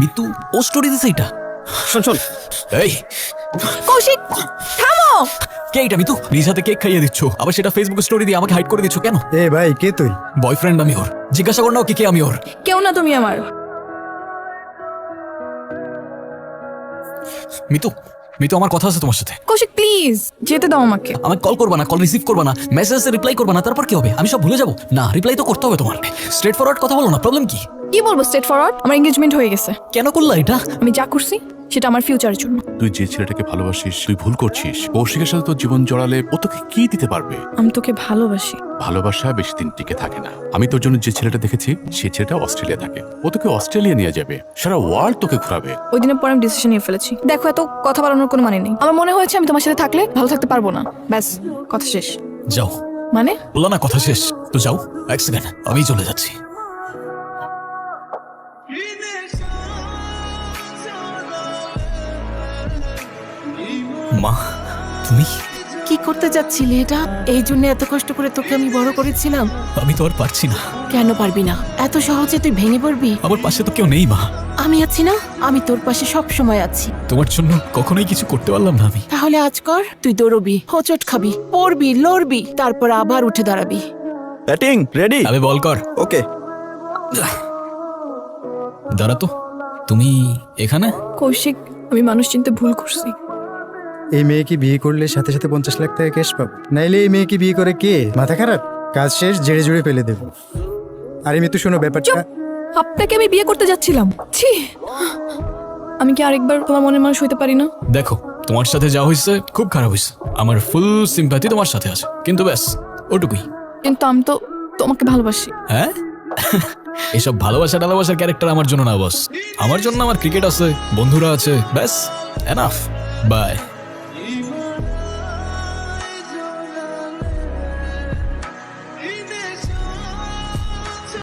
মিতু ও story দিছে এটা। শোন এই কৌশিক থামো। কে এটা মিতু? নিজ হাতে কেক খাইয়ে দিচ্ছ, আবার সেটা ফেসবুক স্টোরি দিয়ে আমাকে হাইড করে দিচ্ছ কেন? এ ভাই কে তুই? বয়ফ্রেন্ড আমি ওর, জিজ্ঞাসা কর না ওকে কে আমি ওর। কেউ না তুমি আমার। মিতু মিতু আমার কথা আছে তোমার সাথে। কৌশিক প্লিজ যেতে দাও আমাকে। আমাকে কল করবা না, কল রিসিভ করবা না, মেসেজে রিপ্লাই করবা না, তারপর কি হবে? আমি সব ভুলে যাবো? না, রিপ্লাই তো করতে হবে তোমার। স্ট্রেট ফরওয়ার্ড কথা বলো না, প্রবলেম কি? কি বলবো স্ট্রেট ফরওয়ার্ড? আমার এঙ্গেজমেন্ট হয়ে গেছে। কেন করলা এটা? আমি যা করছি সেটা আমার ফিউচারের জন্য। তুই যে ছেলেটাকে ভালোবাসিস তুই ভুল করছিস। কৌশিকের সাথে তোর জীবন জড়ালে ও তোকে কি দিতে পারবে? আমি তোকে ভালোবাসি। ভালোবাসা বেশি দিন টিকে থাকে না। আমি তোর জন্য যে ছেলেটা দেখেছি সে ছেলেটা অস্ট্রেলিয়া থাকে। ও তোকে অস্ট্রেলিয়া নিয়ে যাবে, সারা ওয়ার্ল্ড তোকে ঘোরাবে। ওই দিনের পর আমি ডিসিশন নিয়ে ফেলেছি। দেখো এত কথা বাড়ানোর কোনো মানে নেই। আমার মনে হয়েছে আমি তোমার সাথে থাকলে ভালো থাকতে পারবো না, ব্যাস কথা শেষ। যাও। মানে বললা না কথা শেষ, তো যাও। এক সেকেন্ড, আমি চলে যাচ্ছি। মা তুমি? কি করতে যাচ্ছিলি এটা? এই জন্য এত কষ্ট করে তোকে আমি বড় করেছিলাম। আমি তো আর পারছি না। কেন পারবি না? এত সহজে তুই ভেঙে পড়বি? আমার পাশে তো কেউ নেই মা। আমি আছি না? আমি তোর পাশে সব সময় আছি। তোমার জন্য কখনোই কিছু করতে পারলাম না আমি। তাহলে আজ কর। তুই দৌড়বি, হোঁচট খাবি, পড়বি, লড়বি, তারপর আবার উঠে দাঁড়াবি। Batting ready? আমি বল কর। ওকে। দাঁড়া তো, তুমি এখানে? কৌশিক আমি মানুষ চিনতে ভুল করছি। এই মেয়েকে বিয়ে করলে সাথে সাথে 50 লাখ টাকা ক্যাশ পাবো, নাইলে এই মেয়েকে বিয়ে করে কে? মাথা খারাপ? কাজ শেষ, জেড়ে জুড়ে ফেলে দেবো। আরে মিতু শোনো ব্যাপারটা। আপনাকে আমি বিয়ে করতে যাচ্ছিলাম। ছি, আমি কি আরেকবার তোমার মনের মানুষ হইতে পারি না? দেখো, তোমার সাথে যা হয়েছে খুব খারাপ হয়েছে। আমার ফুল সিম্প্যাথি তোমার সাথে আছে, কিন্তু ব্যাস ওটুকুই। কিন্তু আমি তো তোমাকে ভালোবাসি। হ্যাঁ? এসব ভালোবাসা টালোবাসার ক্যারেক্টার আমার জন্য না বস। আমার জন্য আমার ক্রিকেট আছে, বন্ধুরা আছে, ব্যাস এনাফ। বাই।